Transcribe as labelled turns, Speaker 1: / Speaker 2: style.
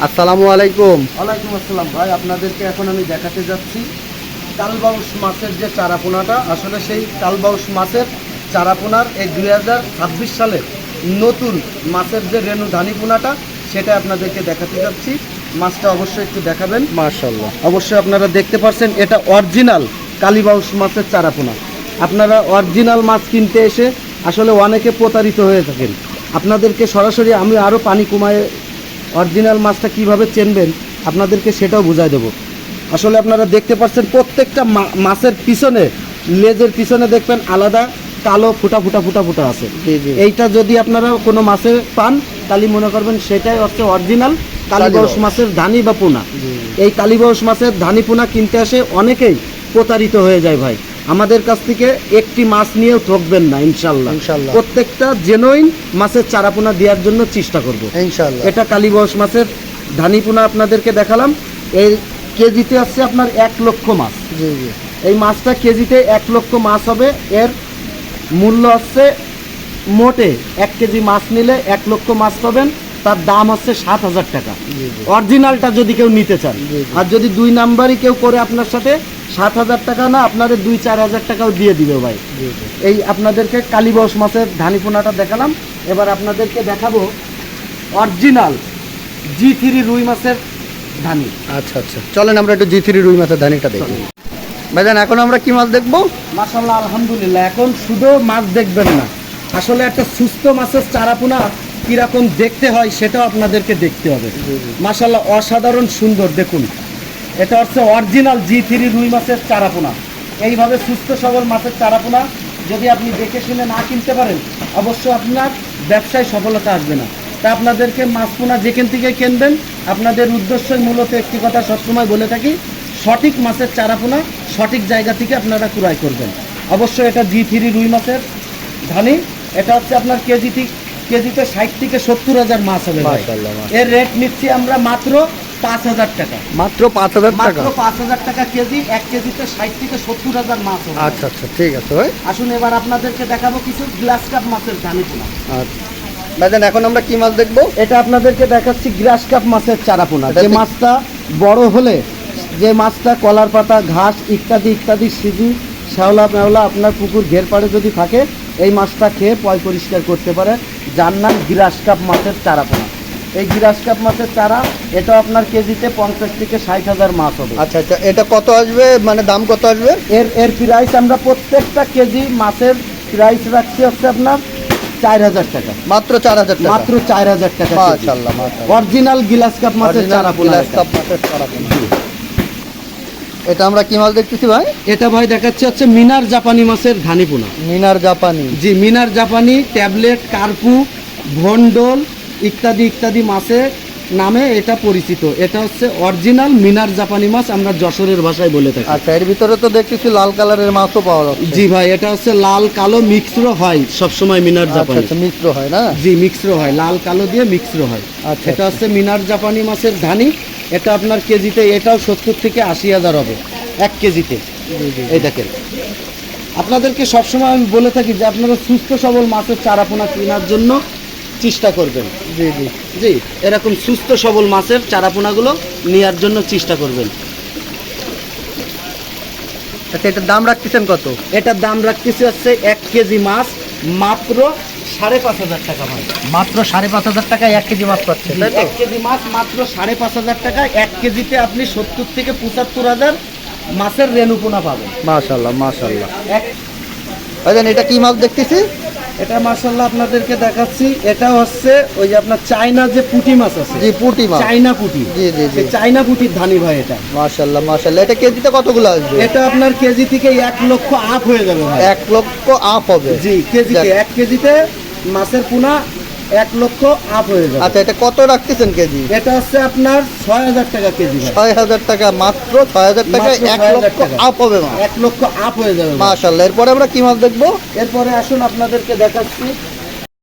Speaker 1: আসসালামু আলাইকুম।
Speaker 2: ওয়ালাইকুম আসসালাম ভাই, আপনাদেরকে এখন আমি দেখাতে যাচ্ছি কালবাউস মাছের যে চারাপোনাটা, আসলে সেই কালবাউস মাছের চারাপোনার এই 2026 সালের নতুন মাছের যে রেণু ধানিপোনাটা সেটা আপনাদেরকে দেখাতে যাচ্ছি। মাছটা অবশ্যই একটু দেখাবেন।
Speaker 1: মাশাআল্লাহ।
Speaker 2: অবশ্যই আপনারা দেখতে পাচ্ছেন এটা অরিজিনাল কালীবাউস মাছের চারাপোনা। আপনারা অরিজিনাল মাছ কিনতে এসে আসলে অনেকে প্রতারিত হয়ে থাকেন। আপনাদেরকে সরাসরি আমি আরও পানি কমায় অরিজিনাল মাছটা কিভাবে চেনবেন আপনাদেরকে সেটাও বুঝাই দেবো। আসলে আপনারা দেখতে পাচ্ছেন প্রত্যেকটা মাছের পিছনে, লেজের পিছনে দেখবেন আলাদা কালো ফুটা ফুটা ফুটা ফুটা আছে। এইটা যদি আপনারা কোনো মাছে পান তাহলে মনে করবেন সেটাই হচ্ছে অরিজিনাল কালীবাউস মাছের ধানি বা পোনা। এই কালীবাউস মাছের ধানি পোনা কিনতে আসে অনেকেই প্রতারিত হয়ে যায় ভাই। আমাদের কাছ থেকে একটি মাছ নিয়েও ঠকবেন না ইনশাল্লাহ। প্রত্যেকটা জেনুইন মাছের চারাপোনা দেওয়ার জন্য চেষ্টা করব ইনশাল্লাহ। এটা কালীবাউস মাছের ধানি পোনা আপনাদেরকে দেখালাম। এই কেজিতে আসছে আপনার 1 লক্ষ মাছ। এই মাছটা কেজিতে 1 লক্ষ মাছ হবে। এর মূল্য হচ্ছে মোটে 1 কেজি মাছ নিলে 1 লক্ষ মাছ পাবেন, তার দাম হচ্ছে 7,000 টাকা অরিজিনালটা যদি কেউ নিতে চান। আর যদি 2 নাম্বারই কেউ করে আপনার সাথে 7,000 টাকা না, আপনাদের 2-4 হাজার টাকাও দিয়ে দিবে ভাই। এই আপনাদেরকে কালীবাউস মাছের ধানিপোনাটা দেখালাম। এবার আপনাদেরকে দেখাবো অরিজিনাল G3 রুই মাছের ধানি।
Speaker 1: আচ্ছা আচ্ছা, চলেন আমরা একটু G3 রুই মাছের ধানিটা দেখি। ভাইজান এখন আমরা কি মাছ দেখবো?
Speaker 2: মাশাআল্লাহ, আলহামদুলিল্লাহ। এখন শুধু মাছ দেখবেন না, আসলে একটা সুস্থ মাছের চারাপোনা কিরকম দেখতে হয় সেটাও আপনাদেরকে দেখতে হবে। মাশাআল্লাহ, অসাধারণ সুন্দর। দেখুন, এটা হচ্ছে অরিজিনাল G3 রুই মাছের চারাপোনা। এইভাবে সুস্থ সবল মাছের চারাপোনা যদি আপনি দেখে শুনে না কিনতে পারেন অবশ্যই আপনার ব্যবসায় সফলতা আসবে না। তা আপনাদেরকে মাছ পোনা যেখান থেকে কিনবেন আপনাদের উদ্দেশ্যই মূলত একটি কথা সবসময় বলে থাকি, সঠিক মাছের চারাপোনা সঠিক জায়গা থেকে আপনারা ক্রয় করবেন। অবশ্যই এটা G3 রুই মাছের ধানি। এটা হচ্ছে আপনার কেজিতে 60 থেকে 70 হাজার মাছ হবে। এর রেট নিচ্ছি আমরা মাত্র 5,000 টাকা।
Speaker 1: মাত্র 5,000 টাকা?
Speaker 2: মাত্র 5,000 টাকা কেজি। 1 কেজিতে 60 থেকে 70 হাজার মাছ হবে।
Speaker 1: আচ্ছা আচ্ছা, ঠিক আছে ভাই।
Speaker 2: আসুন এবার আপনাদেরকে দেখাবো কিছু গ্লাস কাপ মাছের ধানিপোনা।
Speaker 1: আচ্ছা ভাইজান এখন আমরা কি মাছ দেখবো?
Speaker 2: এটা আপনাদেরকে দেখাচ্ছি গ্লাস কাপ মাছের চারাপোনা। যে মাছটা বড় হলে, যে মাছটা কলার পাতা, ঘাস ইত্যাদি ইত্যাদি সিঁড়ি শ্যাওলা মেওলা আপনার পুকুর ঘের পাড়ে যদি থাকে এই মাছটা খেয়ে পয় পরিষ্কার করতে পারে, যার নাম গ্লাস কাপ মাছের চারাপোনা। এই গ্লাস কাপ মাছের চারা এটা আপনার কেজিতে 50 থেকে 60 হাজার মাছ হবে।
Speaker 1: আচ্ছা আচ্ছা, এটা কত আসবে, মানে দাম কত আসবে?
Speaker 2: এর প্রাইস আমরা প্রত্যেকটা কেজি মাছের প্রাইস রাখছি হচ্ছে আপনার 4,000 টাকা।
Speaker 1: মাত্র 4,000 টাকা?
Speaker 2: মাত্র 4,000 টাকা।
Speaker 1: মাশাআল্লাহ মাশাআল্লাহ,
Speaker 2: অরিজিনাল গ্লাস কাপ মাছের চারাপোনা।
Speaker 1: গ্লাস কাপ মাছের চারাপোনা। এটা আমরা কি মাছ দেখতেছি ভাই?
Speaker 2: এটা ভাই দেখাচ্ছে হচ্ছে মিনার জাপানি মাছের ধানিপোনা।
Speaker 1: মিনার জাপানি?
Speaker 2: জি, মিনার জাপানি, ট্যাবলেট, কার্পু, ভন্ডল ইত্যাদি ইত্যাদি মাছের নামে এটা পরিচিত। এটা হচ্ছে অরিজিনাল মিনার জাপানি মাছ, আমরা যশোরের ভাষায় বলে থাকি।
Speaker 1: আচ্ছা, এর ভিতরে তো দেখতেছি লাল কালারের মাছও পাওয়া যাচ্ছে।
Speaker 2: জি ভাই, এটা হচ্ছে লাল কালো মিক্সড হয় সবসময় মিনার জাপানি।
Speaker 1: আচ্ছা, মিক্সড হয় না?
Speaker 2: জি, মিক্সড হয়, লাল কালো দিয়ে মিক্সড হয়।
Speaker 1: আচ্ছা,
Speaker 2: এটা হচ্ছে মিনার জাপানি মাছের ধানি। এটা আপনার কেজিতে এটাও 70 থেকে 80 হাজার হবে 1 কেজিতে। এই দেখেন, আপনাদেরকে সবসময় আমি বলে থাকি যে আপনারা সুস্থ সবল মাছের চারাপোনা কেনার জন্য চেষ্টা করবেন।
Speaker 1: জি জি
Speaker 2: জি, এরকম সুস্থ সবল মাছের চারাপোনাগুলো নেওয়ার জন্য চেষ্টা করবেন।
Speaker 1: আচ্ছা, এটার দাম রাখতেছেন কত?
Speaker 2: এটার দাম রাখতেছি হচ্ছে 1 কেজি মাছ মাত্র 5,500 টাকা ভাই।
Speaker 1: মাত্র 5,500 টাকায় 1 কেজি মাছ পাচ্ছে, তাই তো?
Speaker 2: 1 কেজি মাছ মাত্র 5,500 টাকা। 1 কেজিতে আপনি 70 থেকে 75 হাজার মাছের রেণুপোনা পাবেন।
Speaker 1: মাশাআল্লাহ মাশাআল্লাহ। ভাইজান এটা কি মাছ দেখতেছি?
Speaker 2: এটা মাশাআল্লাহ আপনাদেরকে দেখাচ্ছি। এটা হচ্ছে ওই যে আপনার চায়না যে পুঁটি মাছ আছে।
Speaker 1: জি, পুঁটি মাছ,
Speaker 2: চায়না পুঁটি।
Speaker 1: জি জি জি,
Speaker 2: চায়না পুঁটির ধানি ভাই এটা।
Speaker 1: মাশাআল্লাহ মাশাআল্লাহ। এটা কেজিতে কতগুলো আসবে?
Speaker 2: এটা আপনার কেজি থেকে 1 লক্ষ আপ হয়ে যাবে ভাই।
Speaker 1: 1 লক্ষ আপ হবে?
Speaker 2: জি, কেজিতে 1 কেজিতে মাছের পোনা 1 লক্ষ আপ হয়ে যাবে।
Speaker 1: আচ্ছা, এটা কত রাখতেছেন কেজি?
Speaker 2: এটা হচ্ছে আপনার 6,000 টাকা কেজি ভাই।
Speaker 1: 6,000 টাকা? মাত্র 6,000 টাকায় 1 লক্ষ আপ হবে মাছ?
Speaker 2: 1 লক্ষ আপ হয়ে যাবে
Speaker 1: মাশাআল্লাহ। এরপরে আমরা কি মাছ দেখবো?
Speaker 2: এরপরে আসুন আপনাদেরকে দেখাচ্ছি